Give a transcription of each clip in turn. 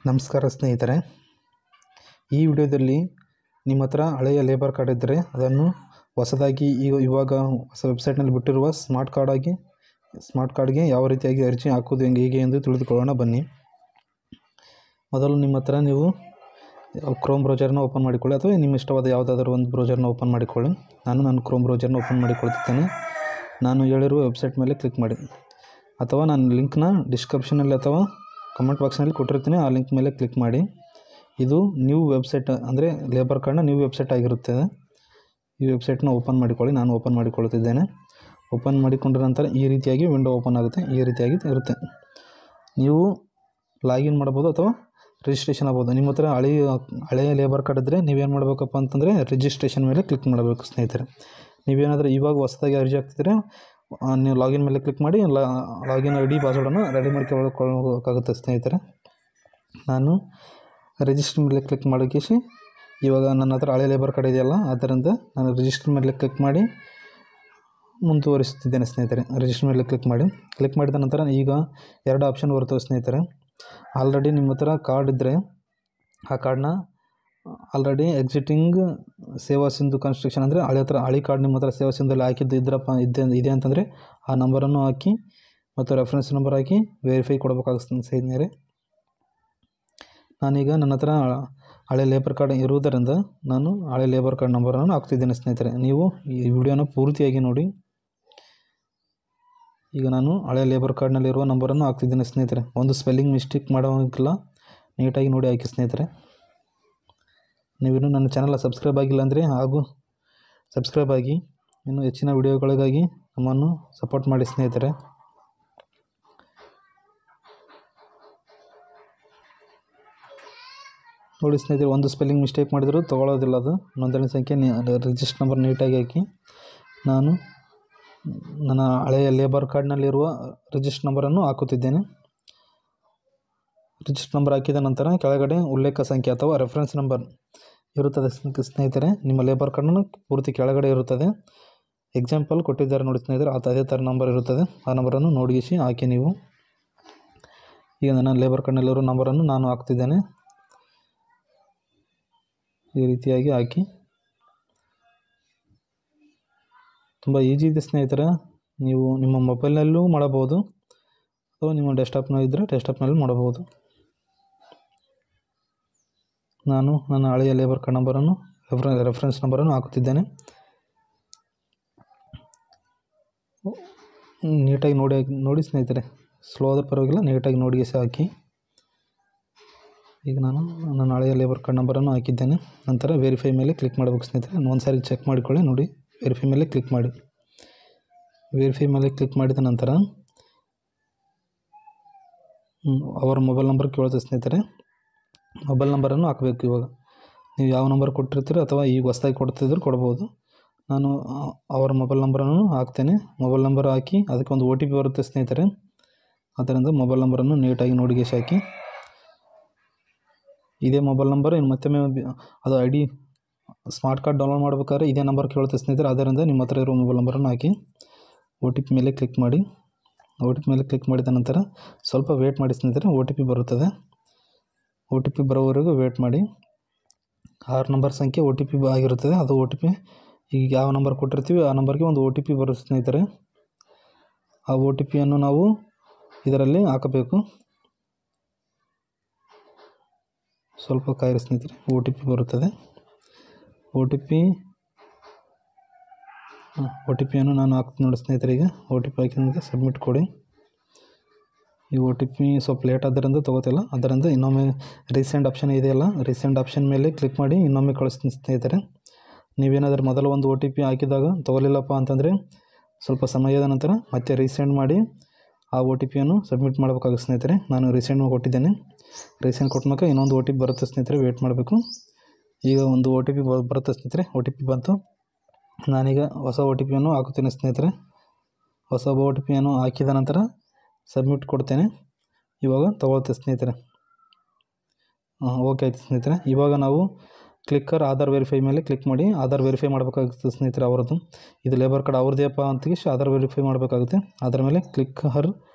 ನಮಸ್ಕಾರ ಸ್ನೇಹಿತರೆ, ಈ ವಿಡಿಯೋದಲ್ಲಿ ನಿಮ್ಮ ಹತ್ರ ಹಳೆಯ ಲೇಬರ್ ಕಾರ್ಡ್ ಇದ್ದರೆ ಅದನ್ನು ಹೊಸದಾಗಿ ಇವಾಗ ಹೊಸ ವೆಬ್ಸೈಟ್ನಲ್ಲಿ ಬಿಟ್ಟಿರುವ ಸ್ಮಾರ್ಟ್ ಕಾರ್ಡ್ಗೆ ಯಾವ ರೀತಿಯಾಗಿ ಅರ್ಜಿ ಹಾಕೋದು ಹೇಗೆ ಎಂದು ತಿಳಿದುಕೊಳ್ಳೋಣ ಬನ್ನಿ. ಮೊದಲು ನಿಮ್ಮ ಹತ್ರ ನೀವು ಕ್ರೋಮ್ ಬ್ರೌಸರ್ನ ಓಪನ್ ಮಾಡಿಕೊಳ್ಳಿ ಅಥವಾ ನಿಮ್ಮ ಇಷ್ಟವಾದ ಯಾವುದಾದ್ರೂ ಒಂದು ಬ್ರೌಸರ್ನ ಓಪನ್ ಮಾಡಿಕೊಳ್ಳಿ. ನಾನು ಕ್ರೋಮ್ ಬ್ರೌಸರ್ನ ಓಪನ್ ಮಾಡಿಕೊಳ್ತಿದ್ದೇನೆ. ನಾನು ಹೇಳಿರುವ ವೆಬ್ಸೈಟ್ ಮೇಲೆ ಕ್ಲಿಕ್ ಮಾಡಿ ಅಥವಾ ನಾನು ಲಿಂಕ್ನ ಡಿಸ್ಕ್ರಿಪ್ಷನಲ್ಲಿ ಅಥವಾ ಕಮೆಂಟ್ ಬಾಕ್ಸ್ನಲ್ಲಿ ಕೊಟ್ಟಿರ್ತೀನಿ, ಆ ಲಿಂಕ್ ಮೇಲೆ ಕ್ಲಿಕ್ ಮಾಡಿ. ಇದು ನ್ಯೂ ವೆಬ್ಸೈಟ್ ಅಂದರೆ ಲೇಬರ್ ಕಾರ್ಡ್ನ ನ್ಯೂ ವೆಬ್ಸೈಟ್ ಆಗಿರುತ್ತದೆ. ಈ ವೆಬ್ಸೈಟ್ನ ಓಪನ್ ಮಾಡಿಕೊಳ್ಳಿ. ನಾನು ಓಪನ್ ಮಾಡಿಕೊಳ್ಳುತ್ತಿದ್ದೇನೆ. ಓಪನ್ ಮಾಡಿಕೊಂಡ ನಂತರ ಈ ರೀತಿಯಾಗಿ ವಿಂಡೋ ಓಪನ್ ಆಗುತ್ತೆ. ಈ ರೀತಿಯಾಗಿ ಇರುತ್ತೆ. ನೀವು ಲಾಗಿನ್ ಮಾಡ್ಬೋದು ಅಥವಾ ರಿಜಿಸ್ಟ್ರೇಷನ್ ಆಗ್ಬೋದು. ನಿಮ್ಮ ಹತ್ರ ಹಳೆಯ ಲೇಬರ್ ಕಾರ್ಡ್ ಇದ್ದರೆ ನೀವೇನು ಮಾಡಬೇಕಪ್ಪ ಅಂತಂದರೆ ರಿಜಿಸ್ಟ್ರೇಷನ್ ಮೇಲೆ ಕ್ಲಿಕ್ ಮಾಡಬೇಕು ಸ್ನೇಹಿತರೆ. ನೀವೇನಾದರೂ ಇವಾಗ ಹೊಸದಾಗಿ ಅರ್ಜಿ ಹಾಕ್ತಿದ್ರೆ ನೀವು ಲಾಗಿನ್ ಮೇಲೆ ಕ್ಲಿಕ್ ಮಾಡಿ ಲಾಗಿನ್ ಐ ಡಿ ಪಾಸ್ವರ್ಡನ್ನು ರೆಡಿ ಮಾಡ್ಕೊಳ್ಳೋಕ್ಕಾಗುತ್ತೆ ಸ್ನೇಹಿತರೆ. ನಾನು ರಿಜಿಸ್ಟರ್ ಮೇಲೆ ಕ್ಲಿಕ್ ಮಾಡಿಸಿ ಇವಾಗ ನನ್ನ ಹತ್ರ ಹಳೆ ಲೇಬರ್ ಕಾರ್ಡ್ ಇದೆಯಲ್ಲ, ಆದ್ದರಿಂದ ನಾನು ರಿಜಿಸ್ಟರ್ ಮೇಲೆ ಕ್ಲಿಕ್ ಮಾಡಿ ಮುಂದುವರಿಸುತ್ತಿದ್ದೇನೆ ಸ್ನೇಹಿತರೆ. ರಿಜಿಸ್ಟರ್ ಮೇಲೆ ಕ್ಲಿಕ್ ಮಾಡಿದ ನಂತರ ಈಗ ಎರಡು ಆಪ್ಷನ್ ಬರ್ತವೆ ಸ್ನೇಹಿತರೆ. ಆಲ್ರೆಡಿ ನಿಮ್ಮ ಹತ್ರ ಕಾರ್ಡ್ ಇದ್ದರೆ ಆ ಕಾರ್ಡ್ನ ಆಲ್ರೆಡಿ ಎಕ್ಸಿಟಿಂಗ್ ಸೇವಾ ಸಿಂಧು ಕನ್ಸ್ಟ್ರಕ್ಷನ್ ಅಂದರೆ ಹಳೆ ಕಾರ್ಡ್ ನಿಮ್ಮ ಹತ್ರ ಸೇವಾ ಸಿಂಧುಲ್ಲಿ ಹಾಕಿದ್ದು ಇದೆ ಅಂತಂದರೆ ಆ ನಂಬರನ್ನು ಹಾಕಿ ಮತ್ತು ರೆಫರೆನ್ಸ್ ನಂಬರ್ ಹಾಕಿ ವೆರಿಫೈ ಕೊಡಬೇಕಾಗುತ್ತೆ ಸ್ನೇಹಿತರೆ. ನಾನೀಗ ನನ್ನ ಹತ್ರ ಹಳೆ ಲೇಬರ್ ಕಾರ್ಡ್ ಇರುವುದರಿಂದ ನಾನು ಹಳೆ ಲೇಬರ್ ಕಾರ್ಡ್ ನಂಬರನ್ನು ಹಾಕ್ತಿದ್ದೇನೆ ಸ್ನೇಹಿತರೆ. ನೀವು ಈ ವಿಡಿಯೋನ ಪೂರ್ತಿಯಾಗಿ ನೋಡಿ. ಈಗ ನಾನು ಹಳೆ ಲೇಬರ್ ಕಾರ್ಡ್ನಲ್ಲಿರುವ ನಂಬರನ್ನು ಹಾಕ್ತಿದ್ದೇನೆ ಸ್ನೇಹಿತರೆ. ಒಂದು ಸ್ಪೆಲ್ಲಿಂಗ್ ಮಿಸ್ಟೇಕ್ ಮಾಡೋಕ್ಕಿಲ್ಲ, ನೀಟಾಗಿ ನೋಡಿ ಹಾಕಿ ಸ್ನೇಹಿತರೆ. ನೀವಿನ್ನೂ ನನ್ನ ಚಾನಲ್ ಸಬ್ಸ್ಕ್ರೈಬ್ ಆಗಿಲ್ಲ ಅಂದರೆ ಹಾಗೂ ಸಬ್ಸ್ಕ್ರೈಬ್ ಆಗಿ ಇನ್ನೂ ಹೆಚ್ಚಿನ ವಿಡಿಯೋಗಳಿಗಾಗಿ ನಮ್ಮನ್ನು ಸಪೋರ್ಟ್ ಮಾಡಿ ಸ್ನೇಹಿತರೆ. ನೋಡಿ ಸ್ನೇಹಿತರೆ, ಒಂದು ಸ್ಪೆಲ್ಲಿಂಗ್ ಮಿಸ್ಟೇಕ್ ಮಾಡಿದರೂ ತೊಗೊಳ್ಳೋದಿಲ್ಲ ಅದು. ನೋಂದಣಿ ಸಂಖ್ಯೆ ರಿಜಿಸ್ಟರ್ ನಂಬರ್ ನೀಟಾಗಿ ಹಾಕಿ ನಾನು ನನ್ನ ಹಳೆಯ ಲೇಬರ್ ಕಾರ್ಡ್ನಲ್ಲಿರುವ ರಿಜಿಸ್ಟರ್ ನಂಬರನ್ನು ಹಾಕುತ್ತಿದ್ದೇನೆ. ರಿಜಿಸ್ಟರ್ ನಂಬರ್ ಹಾಕಿದ ನಂತರ ಕೆಳಗಡೆ ಉಲ್ಲೇಖ ಸಂಖ್ಯೆ ಅಥವಾ ರೆಫರೆನ್ಸ್ ನಂಬರ್ ಇರುತ್ತದೆ ಸ್ನೇಹಿತರೆ. ನಿಮ್ಮ ಲೇಬರ್ ಕಾರ್ಡ್ನ ಪೂರ್ತಿ ಕೆಳಗಡೆ ಇರುತ್ತದೆ. ಎಕ್ಸಾಂಪಲ್ ಕೊಟ್ಟಿದ್ದಾರೆ ನೋಡಿ ಸ್ನೇಹಿತರೆ, ಅದೇ ಥರ ನಂಬರ್ ಇರುತ್ತದೆ. ಆ ನಂಬರನ್ನು ನೋಡಿಸಿ ಹಾಕಿ ನೀವು. ಈಗ ನನ್ನ ಲೇಬರ್ ಕಾರ್ಡ್ನಲ್ಲಿರೋ ನಂಬರನ್ನು ನಾನು ಹಾಕ್ತಿದ್ದೇನೆ. ಈ ರೀತಿಯಾಗಿ ಹಾಕಿ ತುಂಬ ಈಜಿ ಇದೆ ಸ್ನೇಹಿತರೆ. ನೀವು ನಿಮ್ಮ ಮೊಬೈಲ್ನಲ್ಲೂ ಮಾಡಬಹುದು ಅಥವಾ ನಿಮ್ಮ ಡೆಸ್ಕ್ಟಾಪ್ನಲ್ಲಿ ಇದ್ದರೆ ಡೆಸ್ಕ್ಟಾಪ್ನಲ್ಲಿ ಮಾಡಬಹುದು. ನಾನು ನನ್ನ ಹಳೆಯ ಲೇಬರ್ ಕಾರ್ಡ್ ನಂಬರನ್ನು ರೆಫರೆನ್ಸ್ ನಂಬರನ್ನು ಹಾಕುತ್ತಿದ್ದೇನೆ. ನೀಟಾಗಿ ನೋಡಿ ಸ್ನೇಹಿತರೆ, ಸ್ಲೋ ಆದರೂ ಪರವಾಗಿಲ್ಲ, ನೀಟಾಗಿ ನೋಡಿ ಹಾಕಿ. ಈಗ ನಾನು ನನ್ನ ಹಳೆಯ ಲೇಬರ್ ಕಾರ್ಡ್ ನಂಬರನ್ನು ಹಾಕಿದ್ದೇನೆ. ನಂತರ ವೆರಿಫೈ ಮೇಲೆ ಕ್ಲಿಕ್ ಮಾಡಬೇಕು ಸ್ನೇಹಿತರೆ. ಒಂದು ಸಾರಿ ಚೆಕ್ ಮಾಡಿಕೊಳ್ಳಿ. ನೋಡಿ, ವೆರಿಫೈ ಮೇಲೆ ಕ್ಲಿಕ್ ಮಾಡಿ. ವೆರಿಫೈ ಮೇಲೆ ಕ್ಲಿಕ್ ಮಾಡಿದ ನಂತರ ಅವರ ಮೊಬೈಲ್ ನಂಬರ್ ಕೇಳುತ್ತೆ ಸ್ನೇಹಿತರೆ. ಮೊಬೈಲ್ ನಂಬರನ್ನು ಹಾಕಬೇಕು. ಇವಾಗ ನೀವು ಯಾವ ನಂಬರ್ ಕೊಟ್ಟಿರ್ತೀರೋ ಅಥವಾ ಈಗ ಹೊಸದಾಗಿ ಕೊಡ್ತಿದ್ರು ಕೊಡ್ಬೋದು. ನಾನು ಅವರ ಮೊಬೈಲ್ ನಂಬರನ್ನು ಹಾಕ್ತೇನೆ. ಮೊಬೈಲ್ ನಂಬರ್ ಹಾಕಿ ಅದಕ್ಕೆ ಒಂದು OTP ಬರುತ್ತೆ ಸ್ನೇಹಿತರೆ. ಆದ್ದರಿಂದ ಮೊಬೈಲ್ ನಂಬರನ್ನು ನೀಟಾಗಿ ನೋಡಿಗೆಸಿ ಹಾಕಿ. ಇದೇ ಮೊಬೈಲ್ ನಂಬರ್ ಇನ್ನು ಮತ್ತೊಮ್ಮೆ ಅದು ID ಸ್ಮಾರ್ಟ್ ಕಾರ್ಡ್ ಡೌನ್ಲೋಡ್ ಮಾಡಬೇಕಾದ್ರೆ ಇದೇ ನಂಬರ್ ಕೇಳುತ್ತೆ ಸ್ನೇಹಿತರೆ. ಆದ್ದರಿಂದ ನಿಮ್ಮ ಹತ್ರ ಇರೋ ಮೊಬೈಲ್ ನಂಬರನ್ನು ಹಾಕಿ OTP ಮೇಲೆ ಕ್ಲಿಕ್ ಮಾಡಿ. OTP ಮೇಲೆ ಕ್ಲಿಕ್ ಮಾಡಿದ ನಂತರ ಸ್ವಲ್ಪ ವೇಟ್ ಮಾಡಿ ಸ್ನೇಹಿತರೆ. OTP ಬರುತ್ತದೆ. OTP ಬರೋವರೆಗೂ ವೇಟ್ ಮಾಡಿ. 6 ನಂಬರ್ ಸಂಖ್ಯೆ OTP ಆಗಿರುತ್ತದೆ. ಅದು OTP ಈಗ ಯಾವ ನಂಬರ್ ಕೊಟ್ಟಿರ್ತೀವಿ ಆ ನಂಬರ್ಗೆ ಒಂದು OTP ಬರುತ್ತೆ ಸ್ನೇಹಿತರೆ. ಆ OTPಯನ್ನು ನಾವು ಇದರಲ್ಲಿ ಹಾಕಬೇಕು. ಸ್ವಲ್ಪ ಕಾಯಿರಿ ಸ್ನೇಹಿತರೆ, OTP ಬರುತ್ತದೆ. OTPಯನ್ನು ನಾನು ಹಾಕ್ತೀನಿ ನೋಡಿ ಸ್ನೇಹಿತರೆ. ಈಗ OTP ಹಾಕಿದ ಸಬ್ಮಿಟ್ ಕೊಡಿ. ಈ OTP ಸ್ವಲ್ಪ ಲೇಟ್ ಆದ್ದರಿಂದ ತೊಗೋತಿಲ್ಲ. ಅದರಿಂದ ಇನ್ನೊಮ್ಮೆ ರೀಸೆಂಡ್ ಆಪ್ಷನ್ ಇದೆಯಲ್ಲ, ರೀಸೆಂಡ್ ಆಪ್ಷನ್ ಮೇಲೆ ಕ್ಲಿಕ್ ಮಾಡಿ ಇನ್ನೊಮ್ಮೆ ಕಳಿಸ್ತೀನಿ ಸ್ನೇಹಿತರೆ. ನೀವೇನಾದರೂ ಮೊದಲು ಒಂದು OTP ಹಾಕಿದಾಗ ತೊಗೊಲಿಲ್ಲಪ್ಪ ಅಂತಂದರೆ ಸ್ವಲ್ಪ ಸಮಯದ ನಂತರ ಮತ್ತೆ ರೀಸೆಂಡ್ ಮಾಡಿ ಆ OTPಯನ್ನು ಸಬ್ಮಿಟ್ ಮಾಡಬೇಕಾಗುತ್ತೆ ಸ್ನೇಹಿತರೆ. ನಾನು ರೀಸೆಂಡ್ ಕೊಟ್ಟಿದ್ದೇನೆ. ರೀಸೆಂಡ್ ಕೊಟ್ಟಾಗ ಇನ್ನೊಂದು OTP ಬರುತ್ತೆ ಸ್ನೇಹಿತರೆ. ವೇಟ್ ಮಾಡಬೇಕು. ಈಗ ಒಂದು OTP ಬರುತ್ತೆ ಸ್ನೇಹಿತರೆ. OTP ಬಂತು. ನಾನೀಗ ಹೊಸ OTPಯನ್ನು ಹಾಕುತ್ತೇನೆ ಸ್ನೇಹಿತರೆ. ಹೊಸ OTPಯನ್ನು ಹಾಕಿದ ನಂತರ ಸಬ್ಮಿಟ್ ಕೊಡ್ತೇನೆ. ಇವಾಗ ತೊಗೊಳುತ್ತೆ ಸ್ನೇಹಿತರೆ. ಓಕೆ ಆಯಿತು ಸ್ನೇಹಿತರೆ. ಇವಾಗ ನಾವು ಕ್ಲಿಕ್ಕರ್ ಆಧಾರ್ ವೆರಿಫೈ ಮೇಲೆ ಕ್ಲಿಕ್ ಮಾಡಿ ಆಧಾರ್ ವೆರಿಫೈ ಮಾಡಬೇಕಾಗುತ್ತೆ ಸ್ನೇಹಿತರೆ. ಅವರದ್ದು ಇದು ಲೇಬರ್ ಕಾರ್ಡ್ ಅವ್ರದ್ದೇಪ್ಪ ಅಂತ ಆಧಾರ್ ವೆರಿಫೈ ಮಾಡಬೇಕಾಗುತ್ತೆ. ಅದರ ಮೇಲೆ ಕ್ಲಿಕ್ಕರ್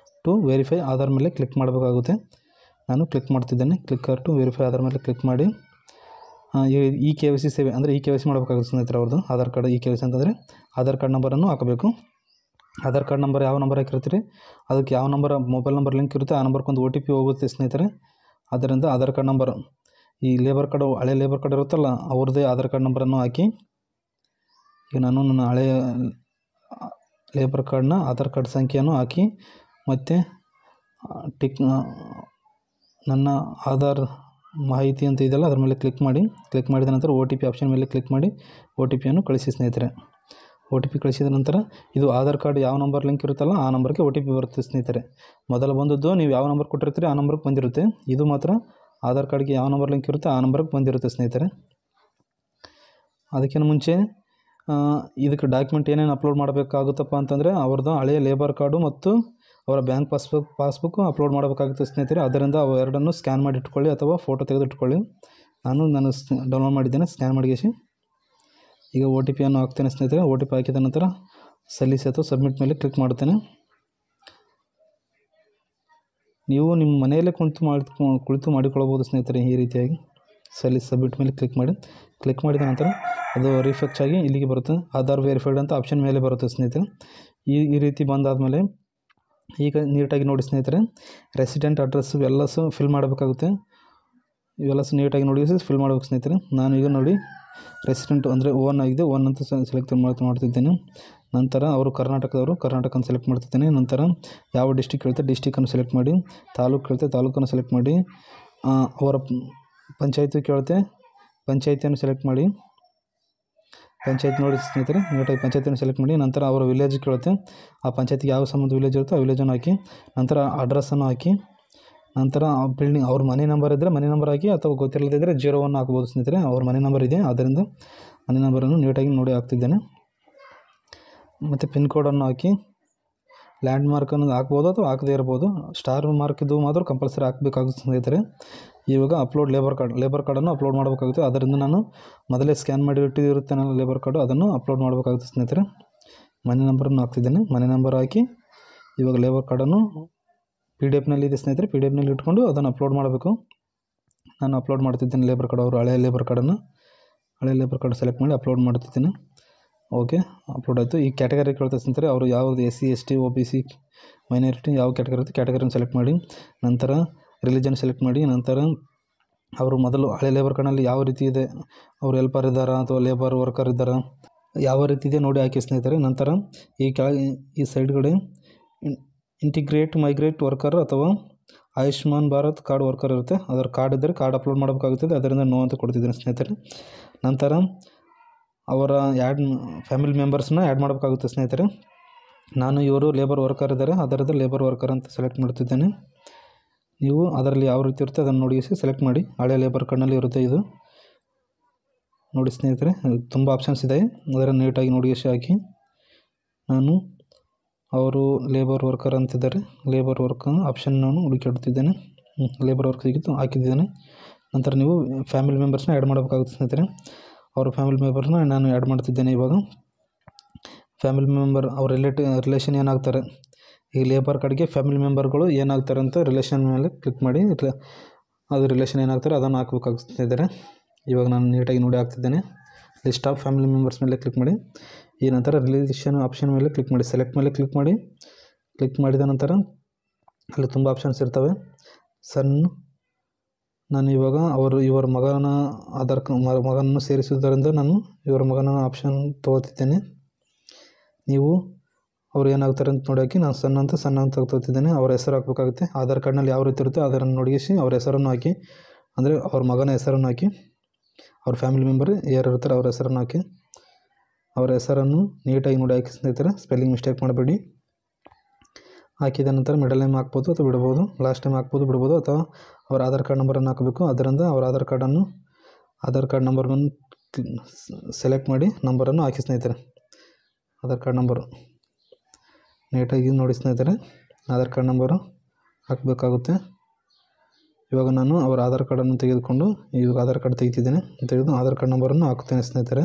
ಟು ವೆರಿಫೈ ಆಧಾರ್ ಮೇಲೆ ಕ್ಲಿಕ್ ಮಾಡಬೇಕಾಗುತ್ತೆ. ನಾನು ಕ್ಲಿಕ್ ಮಾಡ್ತಿದ್ದೇನೆ. ಕ್ಲಿಕ್ ಟು ವೆರಿಫೈ ಅದರ ಮೇಲೆ ಕ್ಲಿಕ್ ಮಾಡಿ ಈ KYC ಸೇವೆ ಅಂದರೆ KYC ಮಾಡಬೇಕಾಗುತ್ತೆ ಸ್ನೇಹಿತರೆ. ಅವ್ರದ್ದು ಆಧಾರ್ ಕಾರ್ಡ್ KYC ಅಂತಂದರೆ ಆಧಾರ್ ಕಾರ್ಡ್ ನಂಬರನ್ನು ಹಾಕಬೇಕು. ಆಧಾರ್ ಕಾರ್ಡ್ ನಂಬರ್ ಯಾವ ನಂಬರ್ ಹಾಕಿರ್ತೀರಿ ಅದಕ್ಕೆ ಯಾವ ನಂಬರ್ ಮೊಬೈಲ್ ನಂಬರ್ ಲಿಂಕ್ ಇರುತ್ತೆ ಆ ನಂಬರ್ಗೊಂದು OTP ಹೋಗುತ್ತೆ ಸ್ನೇಹಿತರೆ. ಆದ್ದರಿಂದ ಆಧಾರ್ ಕಾರ್ಡ್ ನಂಬರ್ ಈ ಲೇಬರ್ ಕಾರ್ಡ್ ಹಳೆ ಲೇಬರ್ ಕಾರ್ಡ್ ಇರುತ್ತಲ್ಲ ಅವ್ರದ್ದೇ ಆಧಾರ್ ಕಾರ್ಡ್ ನಂಬರನ್ನು ಹಾಕಿ ಈಗ ನಾನು ನನ್ನ ಹಳೆಯ ಲೇಬರ್ ಕಾರ್ಡ್ನ ಆಧಾರ್ ಕಾರ್ಡ್ ಸಂಖ್ಯೆಯನ್ನು ಹಾಕಿ ಮತ್ತು ನನ್ನ ಆಧಾರ್ ಮಾಹಿತಿ ಅಂತ ಇದೆಯಲ್ಲ ಅದ್ರ ಮೇಲೆ ಕ್ಲಿಕ್ ಮಾಡಿದ ನಂತರ OTP ಆಪ್ಷನ್ ಮೇಲೆ ಕ್ಲಿಕ್ ಮಾಡಿ OTPಯನ್ನು ಕಳಿಸಿ ಸ್ನೇಹಿತರೆ. OTP ಕಳಿಸಿದ ನಂತರ ಇದು ಆಧಾರ್ ಕಾರ್ಡ್ ಯಾವ ನಂಬರ್ ಲಿಂಕ್ ಇರುತ್ತಲ್ಲ ಆ ನಂಬರ್ಗೆ OTP ಬರುತ್ತೆ ಸ್ನೇಹಿತರೆ. ಮೊದಲು ಬಂದದ್ದು ನೀವು ಯಾವ ನಂಬರ್ ಕೊಟ್ಟಿರ್ತೀರಿ ಆ ನಂಬರ್ಗೆ ಬಂದಿರುತ್ತೆ. ಇದು ಮಾತ್ರ ಆಧಾರ್ ಕಾರ್ಡ್ಗೆ ಯಾವ ನಂಬರ್ ಲಿಂಕ್ ಇರುತ್ತೆ ಆ ನಂಬರ್ಗೆ ಬಂದಿರುತ್ತೆ ಸ್ನೇಹಿತರೆ. ಅದಕ್ಕಿಂತ ಮುಂಚೆ ಇದಕ್ಕೆ ಡಾಕ್ಯುಮೆಂಟ್ ಏನೇನು ಅಪ್ಲೋಡ್ ಮಾಡಬೇಕಾಗುತ್ತಪ್ಪ ಅಂತಂದರೆ ಅವ್ರದ್ದು ಹಳೆಯ ಲೇಬರ್ ಕಾರ್ಡು ಮತ್ತು ಅವರ ಬ್ಯಾಂಕ್ ಪಾಸ್ಬುಕ್ಕು ಅಪ್ಲೋಡ್ ಮಾಡಬೇಕಾಗುತ್ತೆ ಸ್ನೇಹಿತರೆ. ಅದರಿಂದ ಅವೆರಡನ್ನು ಸ್ಕ್ಯಾನ್ ಮಾಡಿ ಇಟ್ಕೊಳ್ಳಿ ಅಥವಾ ಫೋಟೋ ತೆಗೆದಿಟ್ಕೊಳ್ಳಿ. ನಾನು ಡೌನ್ಲೋಡ್ ಮಾಡಿದ್ದೇನೆ ಸ್ಕ್ಯಾನ್ ಮಾಡಿಸಿ. ಈಗ OTPಯನ್ನು ಹಾಕ್ತೇನೆ ಸ್ನೇಹಿತರೆ. OTP ಹಾಕಿದ ನಂತರ ಸಲ್ಲಿಸಿ ಅಥವಾ ಸಬ್ಮಿಟ್ ಮೇಲೆ ಕ್ಲಿಕ್ ಮಾಡುತ್ತೇನೆ. ನೀವು ನಿಮ್ಮ ಮನೆಯಲ್ಲೇ ಕುಳಿತು ಮಾಡಿಕೊಳ್ಳಬಹುದು ಸ್ನೇಹಿತರೆ. ಈ ರೀತಿಯಾಗಿ ಸಬ್ಮಿಟ್ ಮೇಲೆ ಕ್ಲಿಕ್ ಮಾಡಿದ ನಂತರ ಅದು ರಿಫ್ರೆಶ್ ಆಗಿ ಇಲ್ಲಿಗೆ ಬರುತ್ತೆ. ಆಧಾರ್ ವೆರಿಫೈಡ್ ಅಂತ ಆಪ್ಷನ್ ಮೇಲೆ ಬರುತ್ತೆ ಸ್ನೇಹಿತರೆ. ಈ ರೀತಿ ಬಂದಾದಮೇಲೆ ಈಗ ನೀಟಾಗಿ ನೋಡಿ ಸ್ನೇಹಿತರೆ, ರೆಸಿಡೆಂಟ್ ಅಡ್ರೆಸ್ ಇವೆಲ್ಲ ಫಿಲ್ ಮಾಡಬೇಕಾಗುತ್ತೆ. ಇವೆಲ್ಲ ನೀಟಾಗಿ ನೋಡಿ ಫಿಲ್ ಮಾಡಬೇಕು ಸ್ನೇಹಿತರೆ. ನಾನು ಈಗ ನೋಡಿ ರೆಸಿಡೆಂಟ್ ಅಂದರೆ ಓನ್ ಆಗಿದೆ, ಓನ್ ಅಂತ ಸೆಲೆಕ್ಟ್ ಮಾಡ್ತಿದ್ದೇನೆ. ನಂತರ ಅವರು ಕರ್ನಾಟಕದವರು ಕರ್ನಾಟಕನ ಸೆಲೆಕ್ಟ್ ಮಾಡ್ತಿದ್ದೇನೆ. ನಂತರ ಯಾವ ಡಿಸ್ಟಿಕ್ ಕೇಳ್ತಾರೆ ಡಿಸ್ಟಿಕನ್ನು ಸೆಲೆಕ್ಟ್ ಮಾಡಿ, ತಾಲೂಕು ಕೇಳ್ತೆ ತಾಲೂಕನ್ನು ಸೆಲೆಕ್ಟ್ ಮಾಡಿ, ಅವರ ಪಂಚಾಯತಿ ಕೇಳುತ್ತೆ ಪಂಚಾಯತಿಯನ್ನು ಸೆಲೆಕ್ಟ್ ಮಾಡಿ, ಪಂಚಾಯತ್ ನೋಡಿ ಸ್ನೇಹಿತರೆ ನೀಟಾಗಿ ಪಂಚಾಯತಿಯನ್ನು ಸೆಲೆಕ್ಟ್ ಮಾಡಿ. ನಂತರ ಅವರ ವಿಲೇಜ್ ಕೇಳುತ್ತೆ, ಆ ಪಂಚಾಯತಿಗೆ ಯಾವ ಸಂಬಂಧ ವಿಲೇಜ್ ಇರುತ್ತೆ ಆ ವಿಲೇಜನ್ನು ಹಾಕಿ, ನಂತರ ಅಡ್ರೆಸ್ಸನ್ನು ಹಾಕಿ, ನಂತರ ಬಿಲ್ಡಿಂಗ್ ಅವ್ರ ಮನೆ ನಂಬರ್ ಇದ್ದರೆ ಮನೆ ನಂಬರ್ ಹಾಕಿ ಅಥವಾ ಗೊತ್ತಿಲ್ಲದಿದ್ದರೆ 0 ಹಾಕ್ಬೋದು ಸ್ನೇಹಿತರೆ. ಅವ್ರ ಮನೆ ನಂಬರ್ ಇದೆ ಆದ್ದರಿಂದ ಮನೆ ನಂಬರನ್ನು ನೀಟಾಗಿ ನೋಡಿ ಹಾಕ್ತಿದ್ದೇನೆ. ಮತ್ತು ಪಿನ್ ಕೋಡನ್ನು ಹಾಕಿ ಲ್ಯಾಂಡ್ ಮಾರ್ಕನ್ನು ಹಾಕ್ಬೋದು ಅಥವಾ ಹಾಕದೇ ಇರ್ಬೋದು. ಸ್ಟಾರ್ ಮಾರ್ಕ್ ಇದು ಮಾತ್ರ ಕಂಪಲ್ಸರಿ ಹಾಕಬೇಕಾಗುತ್ತೆ ಸ್ನೇಹಿತರೆ. ಇವಾಗ ಅಪ್ಲೋಡ್ ಲೇಬರ್ ಕಾರ್ಡನ್ನು ಅಪ್ಲೋಡ್ ಮಾಡಬೇಕಾಗುತ್ತೆ. ಅದರಿಂದ ನಾನು ಮೊದಲೇ ಸ್ಕ್ಯಾನ್ ಮಾಡಿ ಇಟ್ಟಿರುತ್ತೆ ನಾನು ಲೇಬರ್ ಕಾರ್ಡು, ಅದನ್ನು ಅಪ್ಲೋಡ್ ಮಾಡಬೇಕಾಗುತ್ತೆ ಸ್ನೇಹಿತರೆ. ಮನೆ ನಂಬರನ್ನು ಹಾಕ್ತಿದ್ದೇನೆ. ಮನೆ ನಂಬರ್ ಹಾಕಿ ಇವಾಗ ಲೇಬರ್ ಕಾರ್ಡನ್ನು PDF ಇದೆ ಸ್ನೇಹಿತರೆ. PDF ಇಟ್ಕೊಂಡು ಅದನ್ನು ಅಪ್ಲೋಡ್ ಮಾಡಬೇಕು. ನಾನು ಅಪ್ಲೋಡ್ ಮಾಡ್ತಿದ್ದೇನೆ ಲೇಬರ್ ಕಾರ್ಡ್. ಅವರು ಹಳೆಯ ಲೇಬರ್ ಕಾರ್ಡ್ ಸೆಲೆಕ್ಟ್ ಮಾಡಿ ಅಪ್ಲೋಡ್ ಮಾಡ್ತಿದ್ದೇನೆ. ಓಕೆ, ಅಪ್ಲೋಡ್ ಆಯಿತು. ಈ ಕ್ಯಾಟಗರಿ ಕೇಳ್ತಾ ಸ್ನೇಹಿತರೆ, ಅವರು ಯಾವುದು SC ST OBC ಮೈನಾರಿಟಿ ಯಾವ ಕ್ಯಾಟಗರಿ ಇರುತ್ತೆ ಕ್ಯಾಟಗರಿಯನ್ನು ಸೆಲೆಕ್ಟ್ ಮಾಡಿ, ನಂತರ ರಿಲಿಜನ್ ಸೆಲೆಕ್ಟ್ ಮಾಡಿ, ನಂತರ ಅವರು ಮೊದಲು ಹಳೆ ಲೇಬರ್ ಕಾರ್ಡ್ನಲ್ಲಿ ಯಾವ ರೀತಿ ಇದೆ, ಅವರು ಹೆಲ್ಪರ್ ಇದ್ದಾರಾ ಅಥವಾ ಲೇಬರ್ ವರ್ಕರ್ ಇದ್ದಾರಾ ಯಾವ ರೀತಿ ಇದೆ ನೋಡಿ ಹಾಕಿ ಸ್ನೇಹಿತರೆ. ನಂತರ ಈ ಸೈಡ್ಗಡೆ ಇಂಟಿಗ್ರೇಟ್ ಮೈಗ್ರೇಟ್ ವರ್ಕರ್ ಅಥವಾ ಆಯುಷ್ಮಾನ್ ಭಾರತ್ ಕಾರ್ಡ್ ವರ್ಕರ್ ಇರುತ್ತೆ, ಅದರ ಕಾರ್ಡ್ ಇದ್ದರೆ ಕಾರ್ಡ್ ಅಪ್ಲೋಡ್ ಮಾಡಬೇಕಾಗುತ್ತದೆ. ಅದರಿಂದ ನೋ ಅಂತ ಕೊಡ್ತಿದ್ದೀನಿ ಸ್ನೇಹಿತರೆ. ನಂತರ ಅವರ ಫ್ಯಾಮಿಲಿ ಮೆಂಬರ್ಸ್ನ ಆ್ಯಡ್ ಮಾಡಬೇಕಾಗುತ್ತೆ ಸ್ನೇಹಿತರೆ. ನಾನು ಇವರು ಲೇಬರ್ ವರ್ಕರ್ ಇದ್ದಾರೆ, ಅದರಿಂದ ಲೇಬರ್ ವರ್ಕರ್ ಅಂತ ಸೆಲೆಕ್ಟ್ ಮಾಡ್ತಿದ್ದೇನೆ. ನೀವು ಅದರಲ್ಲಿ ಯಾವ ರೀತಿ ಇರುತ್ತೆ ಅದನ್ನು ನೋಡಿ ಸೆಲೆಕ್ಟ್ ಮಾಡಿ. ಹಳೆ ಲೇಬರ್ ಕಾರ್ಡ್ನಲ್ಲಿ ಇರುತ್ತೆ ಇದು ನೋಡಿ ಸ್ನೇಹಿತರೆ. ತುಂಬ ಆಪ್ಷನ್ಸ್ ಇದೆ, ಅದನ್ನು ನೀಟಾಗಿ ನೋಡಿ ಹಾಕಿ. ನಾನು ಅವರು ಲೇಬರ್ ವರ್ಕರ್ ಅಂತಿದ್ದಾರೆ, ಲೇಬರ್ ವರ್ಕ್ ಆಪ್ಷನ್ ನಾನು ಹುಡುಕಿಡ್ತಿದ್ದೇನೆ. ಲೇಬರ್ ವರ್ಕ್ ಸಿಗಿತ್ತು ಹಾಕಿದ್ದೇನೆ. ನಂತರ ನೀವು ಫ್ಯಾಮಿಲಿ ಮೆಂಬರ್ಸ್ನ ಆ್ಯಡ್ ಮಾಡಬೇಕಾಗುತ್ತೆ ಸ್ನೇಹಿತರೆ. ಅವ್ರ ಫ್ಯಾಮಿಲಿ ಮೆಂಬರ್ನ ನಾನು ಆ್ಯಡ್ ಮಾಡ್ತಿದ್ದೇನೆ. ಇವಾಗ ಫ್ಯಾಮಿಲಿ ಮೆಂಬರ್ ಅವ್ರ ರಿಲೇಷನ್ ಏನಾಗ್ತಾರೆ, ಈ ಲೇಬರ್ ಕಾರ್ಡ್ಗೆ ಫ್ಯಾಮಿಲಿ ಮೆಂಬರ್ಗಳು ಏನಾಗ್ತಾರೆ ಅಂತ ರಿಲೇಷನ್ ಮೇಲೆ ಕ್ಲಿಕ್ ಮಾಡಿ ಅದು ರಿಲೇಷನ್ ಏನಾಗ್ತಾರೆ ಅದನ್ನು ಹಾಕಬೇಕಾಗ್ತಿದ್ದಾರೆ. ಇವಾಗ ನಾನು ನೀಟಾಗಿ ನೋಡಿ ಹಾಕ್ತಿದ್ದೇನೆ. ಲಿಸ್ಟ್ ಆಫ್ ಫ್ಯಾಮಿಲಿ ಮೆಂಬರ್ಸ್ ಮೇಲೆ ಕ್ಲಿಕ್ ಮಾಡಿ. ಈ ನಂತರ ರಿಲೇಷನ್ ಆಪ್ಷನ್ ಮೇಲೆ ಕ್ಲಿಕ್ ಮಾಡಿ, ಸೆಲೆಕ್ಟ್ ಮೇಲೆ ಕ್ಲಿಕ್ ಮಾಡಿದ ನಂತರ ಅಲ್ಲಿ ತುಂಬ ಆಪ್ಷನ್ಸ್ ಇರ್ತವೆ. ನಾನು ಇವಾಗ ಇವರ ಮಗನ ಮಗನನ್ನು ಸೇರಿಸುವುದರಿಂದ ನಾನು ಇವರ ಮಗನ ಆಪ್ಷನ್ ತೊಗೊಳ್ತಿದ್ದೇನೆ. ನೀವು ಅವ್ರು ಏನಾಗ್ತಾರೆ ಅಂತ ನೋಡೋಕೆ ನಾನು ಸಣ್ಣ ಅಂತ ತೊಗೊಳ್ತಿದ್ದೇನೆ. ಅವ್ರ ಹೆಸರು ಹಾಕಬೇಕಾಗುತ್ತೆ. ಆಧಾರ್ ಕಾರ್ಡ್ನಲ್ಲಿ ಯಾವ ರೀತಿ ಇರುತ್ತೆ ಅದನ್ನು ನೋಡಿಸಿ ಅವ್ರ ಹೆಸರನ್ನು ಹಾಕಿ, ಅಂದರೆ ಅವ್ರ ಮಗನ ಹೆಸರನ್ನು ಹಾಕಿ, ಅವ್ರ ಫ್ಯಾಮಿಲಿ ಮೆಂಬರ್ ಯಾರು ಇರ್ತಾರೆ ಅವ್ರ ಹೆಸರನ್ನು ಹಾಕಿ, ಅವರ ಹೆಸರನ್ನು ನೀಟಾಗಿ ನೋಡಿ ಹಾಕಿ ಸ್ನೇಹಿತರೆ. ಸ್ಪೆಲ್ಲಿಂಗ್ ಮಿಸ್ಟೇಕ್ ಮಾಡಬೇಡಿ. ಹಾಕಿದ ನಂತರ ಮಿಡಲ್ ನೇಮ್ ಹಾಕ್ಬೋದು ಅಥವಾ ಬಿಡ್ಬೋದು, ಲಾಸ್ಟ್ ಟೈಮ್ ಹಾಕ್ಬೋದು ಬಿಡ್ಬೋದು, ಅಥವಾ ಅವ್ರ ಆಧಾರ್ ಕಾರ್ಡ್ ನಂಬರನ್ನು ಹಾಕಬೇಕು. ಅದರಿಂದ ಅವ್ರ ಆಧಾರ್ ಕಾರ್ಡ್ ನಂಬರನ್ನು ಸೆಲೆಕ್ಟ್ ಮಾಡಿ ನಂಬರನ್ನು ಹಾಕಿ ಸ್ನೇಹಿತರೆ. ಆಧಾರ್ ಕಾರ್ಡ್ ನಂಬರು ನೀಟಾಗಿ ನೋಡಿ ಸ್ನೇಹಿತರೆ, ಆಧಾರ್ ಕಾರ್ಡ್ ನಂಬರು ಹಾಕಬೇಕಾಗುತ್ತೆ. ಇವಾಗ ನಾನು ಅವರ ಆಧಾರ್ ಕಾರ್ಡನ್ನು ತೆಗೆದುಕೊಂಡು ಇವಾಗ ಆಧಾರ್ ಕಾರ್ಡ್ ತೆಗಿತಿದ್ದೇನೆ. ತೆಗೆದು ಆಧಾರ್ ಕಾರ್ಡ್ ನಂಬರನ್ನು ಹಾಕ್ತೇನೆ ಸ್ನೇಹಿತರೆ.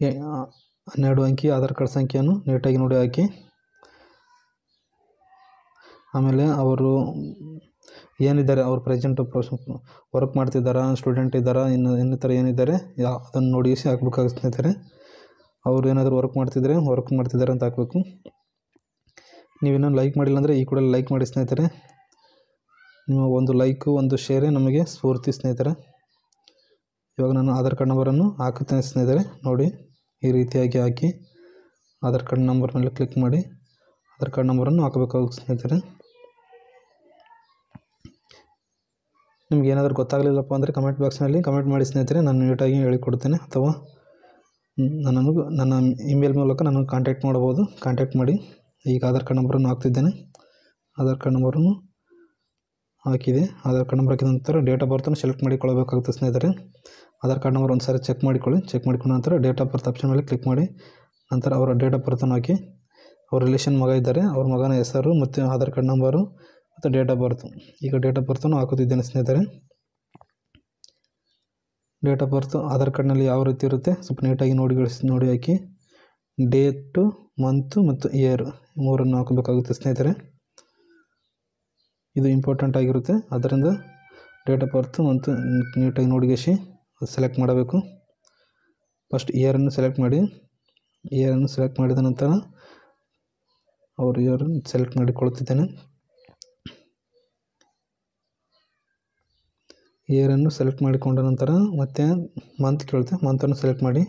12 ಅಂಕಿ ಆಧಾರ್ ಕಾರ್ಡ್ ಸಂಖ್ಯೆಯನ್ನು ನೀಟಾಗಿ ನೋಡಿ ಹಾಕಿ. ಆಮೇಲೆ ಅವರು ಏನಿದ್ದಾರೆ ಅವ್ರು ಪ್ರೆಸೆಂಟು ವರ್ಕ್ ಮಾಡ್ತಿದ್ದಾರಾ, ಸ್ಟೂಡೆಂಟ್ ಇದ್ದಾರಾ, ಇನ್ನಿತರ ಏನಿದ್ದಾರೆ ಅದನ್ನು ನೋಡಿ ಹಾಕ್ಬೇಕಾಗುತ್ತೆ ಸ್ನೇಹಿತರೆ. ಅವ್ರು ಏನಾದರೂ ವರ್ಕ್ ಮಾಡ್ತಿದ್ದಾರೆ ಅಂತ ಹಾಕಬೇಕು. ನೀವೇನೋ ಲೈಕ್ ಮಾಡಿಲ್ಲ ಅಂದರೆ ಈ ಕೂಡ ಲೈಕ್ ಮಾಡಿ ಸ್ನೇಹಿತರೆ. ನಿಮ್ಮ ಒಂದು ಲೈಕು ಒಂದು ಶೇರೇ ನಮಗೆ ಸ್ಫೂರ್ತಿ ಸ್ನೇಹಿತರೆ. ಇವಾಗ ನಾನು ಆಧಾರ್ ಕಾರ್ಡ್ ನಂಬರನ್ನು ಹಾಕುತ್ತೇನೆ ಸ್ನೇಹಿತರೆ. ನೋಡಿ, ಈ ರೀತಿಯಾಗಿ ಹಾಕಿ ಆಧಾರ್ ಕಾರ್ಡ್ ನಂಬರ್ ಮೇಲೆ ಕ್ಲಿಕ್ ಮಾಡಿ ಆಧಾರ್ ಕಾರ್ಡ್ ನಂಬರನ್ನು ಹಾಕಬೇಕಾಗುತ್ತೆ ಸ್ನೇಹಿತರೆ. ನಿಮ್ಗೆ ಏನಾದರೂ ಗೊತ್ತಾಗಲಿಲ್ಲಪ್ಪ ಅಂದರೆ ಕಮೆಂಟ್ ಬಾಕ್ಸ್ನಲ್ಲಿ ಕಮೆಂಟ್ ಮಾಡಿ ಸ್ನೇಹಿತರೆ, ನಾನು ನೀಟಾಗಿ ಹೇಳಿಕೊಡ್ತೇನೆ. ಅಥವಾ ನನ್ನ ಇಮೇಲ್ ಮೂಲಕ ನಾನು ಕಾಂಟ್ಯಾಕ್ಟ್ ಮಾಡ್ಬೋದು. ಕಾಂಟ್ಯಾಕ್ಟ್ ಮಾಡಿ. ಈಗ ಆಧಾರ್ ಕಾರ್ಡ್ ನಂಬರನ್ನು ಹಾಕ್ತಿದ್ದೇನೆ. ಆಧಾರ್ ಕಾರ್ಡ್ ನಂಬರನ್ನು ಹಾಕಿದೆ. ಆಧಾರ್ ಕಾರ್ಡ್ ನಂಬರ್ ಹಾಕಿದ ನಂತರ ಡೇಟ್ ಆಫ್ ಬರ್ತನ್ನು ಸೆಲೆಕ್ಟ್ ಮಾಡಿಕೊಳ್ಳಬೇಕಾಗುತ್ತೆ ಸ್ನೇಹಿತರೆ. ಆಧಾರ್ ಕಾರ್ಡ್ ನಂಬರ್ ಒಂದು ಸಾರಿ ಚೆಕ್ ಮಾಡಿಕೊಳ್ಳಿ. ಚೆಕ್ ಮಾಡಿಕೊಂಡ ನಂತರ ಡೇಟ್ ಆಫ್ ಬರ್ತ್ ಆಪ್ಷನ್ ಮೇಲೆ ಕ್ಲಿಕ್ ಮಾಡಿ ನಂತರ ಅವರ ಡೇಟ್ ಆಫ್ ಬರ್ತನ್ನು ಹಾಕಿ. ಅವ್ರ ರಿಲೇಷನ್ ಮಗ ಇದ್ದಾರೆ, ಅವ್ರ ಮಗನ ಹೆಸರು ಮತ್ತು ಆಧಾರ್ ಕಾರ್ಡ್ ನಂಬರು ಮತ್ತು ಡೇಟ್ ಆಫ್ ಬರ್ತು. ಈಗ ಡೇಟ್ ಆಫ್ ಬರ್ತನ್ನು ಹಾಕುತ್ತಿದ್ದೇನೆ ಸ್ನೇಹಿತರೆ. ಡೇಟ್ ಆಫ್ ಬರ್ತು ಆಧಾರ್ ಕಾರ್ಡ್ನಲ್ಲಿ ಯಾವ ರೀತಿ ಇರುತ್ತೆ ಸ್ವಲ್ಪ ನೀಟಾಗಿ ನೋಡಿ ಹಾಕಿ. ಡೇಟು, ಮಂತು ಮತ್ತು ಇಯರ್ ಮೂರನ್ನು ಹಾಕಬೇಕಾಗುತ್ತೆ ಸ್ನೇಹಿತರೆ. ಇದು ಇಂಪಾರ್ಟೆಂಟ್ ಆಗಿರುತ್ತೆ. ಅದರಿಂದ ಡೇಟ್ ಆಫ್ ಬರ್ತು ಮತ್ತು ನೀಟಾಗಿ ನೋಡಿಗೆಸಿ ಸೆಲೆಕ್ಟ್ ಮಾಡಬೇಕು. ಫಸ್ಟ್ ಇಯರನ್ನು ಸೆಲೆಕ್ಟ್ ಮಾಡಿ. ಇಯರನ್ನು ಸೆಲೆಕ್ಟ್ ಮಾಡಿದ ನಂತರ ಅವರು ಇಯರನ್ನು ಸೆಲೆಕ್ಟ್ ಮಾಡಿಕೊಳ್ತಿದ್ದೇನೆ. ಇಯರನ್ನು ಸೆಲೆಕ್ಟ್ ಮಾಡಿಕೊಂಡ ನಂತರ ಮತ್ತೆ ಮಂತ್ ಕೇಳುತ್ತೆ. ಮಂತನ್ನು ಸೆಲೆಕ್ಟ್ ಮಾಡಿ.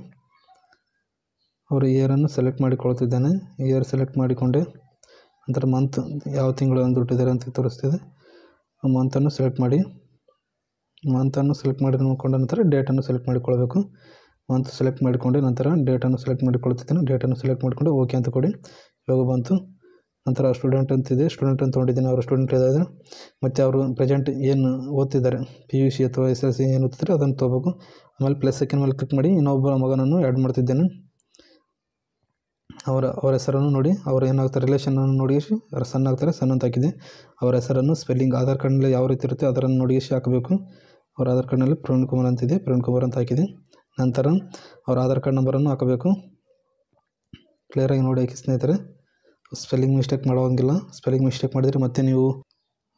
ಅವರು ಇಯರನ್ನು ಸೆಲೆಕ್ಟ್ ಮಾಡಿಕೊಳ್ತಿದ್ದೇನೆ. ಇಯರ್ ಸೆಲೆಕ್ಟ್ ಮಾಡಿಕೊಂಡೆ ನಂತರ ಮಂತ್ ಯಾವ ತಿಂಗಳು ಒಂದು ಹುಟ್ಟಿದ್ದಾರೆ ಅಂತ ತೋರಿಸ್ತಿದೆ. ಆ ಮಂತನ್ನು ಸೆಲೆಕ್ಟ್ ಮಾಡಿ. ಮಂತನ್ನು ಸೆಲೆಕ್ಟ್ ಮಾಡಿಕೊಂಡ ನಂತರ ಡೇಟನ್ನು ಸೆಲೆಕ್ಟ್ ಮಾಡಿಕೊಳ್ಬೇಕು. ಮಂತ್ ಸೆಲೆಕ್ಟ್ ಮಾಡಿಕೊಂಡೆ ನಂತರ ಡೇಟನ್ನು ಸೆಲೆಕ್ಟ್ ಮಾಡಿಕೊಳ್ತಿದ್ದೇನೆ. ಡೇಟನ್ನು ಸೆಲೆಕ್ಟ್ ಮಾಡಿಕೊಂಡು ಓಕೆ ಅಂತ ಕೊಡಿ. ಇವಾಗ ಬಂತು. ನಂತರ ಸ್ಟೂಡೆಂಟ್ ಅಂತಿದೆ, ಸ್ಟೂಡೆಂಟ್ ಅಂತ ತೊಗೊಂಡಿದ್ದೀನಿ. ಅವರು ಸ್ಟೂಡೆಂಟ್ ಇದ್ದಾರೆ ಮತ್ತು ಅವರು ಪ್ರೆಸೆಂಟ್ ಏನು ಓದ್ತಿದ್ದಾರೆ, PUC ಅಥವಾ SSLC ಏನು ಓದ್ತಿದ್ದಾರೆ ಅದನ್ನು ತೊಗೋಬೇಕು. ಆಮೇಲೆ ಪ್ಲಸ್ ಸೆಕೆಂಡ್ ಮೇಲೆ ಕ್ಲಿಕ್ ಮಾಡಿ ಇನ್ನೊಬ್ಬ ಮಗನನ್ನು ಆ್ಯಡ್ ಮಾಡ್ತಿದ್ದೇನೆ. ಅವರ ಹೆಸರನ್ನು ನೋಡಿ, ಅವರು ಏನಾಗ್ತಾರೆ ರಿಲೇಷನನ್ನು ನೋಡಿ ಸಣ್ಣ ಆಗ್ತಾರೆ, ಸಣ್ಣ ಅಂತ ಹಾಕಿದೆ. ಅವರ ಹೆಸರನ್ನು ಸ್ಪೆಲ್ಲಿಂಗ್ ಆಧಾರ್ ಕಾರ್ಡ್ನಲ್ಲಿ ಯಾವ ರೀತಿ ಇರುತ್ತೆ ಅದನ್ನು ನೋಡಿ ಹಾಕಬೇಕು. ಅವರ ಆಧಾರ್ ಕಾರ್ಡ್ನಲ್ಲಿ ಪ್ರವೀಣ್ ಕುಮಾರ್ ಅಂತಿದೆ, ಪ್ರವೀಣ್ ಕುಮಾರ್ ಅಂತ ಹಾಕಿದೆ. ನಂತರ ಅವರ ಆಧಾರ್ ಕಾರ್ಡ್ ನಂಬರನ್ನು ಹಾಕಬೇಕು. ಕ್ಲಿಯರಾಗಿ ನೋಡಿ ಹಾಕಿ ಸ್ನೇಹಿತರೆ. ಸ್ಪೆಲ್ಲಿಂಗ್ ಮಿಸ್ಟೇಕ್ ಮಾಡೋಂಗಿಲ್ಲ. ಸ್ಪೆಲ್ಲಿಂಗ್ ಮಿಸ್ಟೇಕ್ ಮಾಡಿದರೆ ಮತ್ತೆ ನೀವು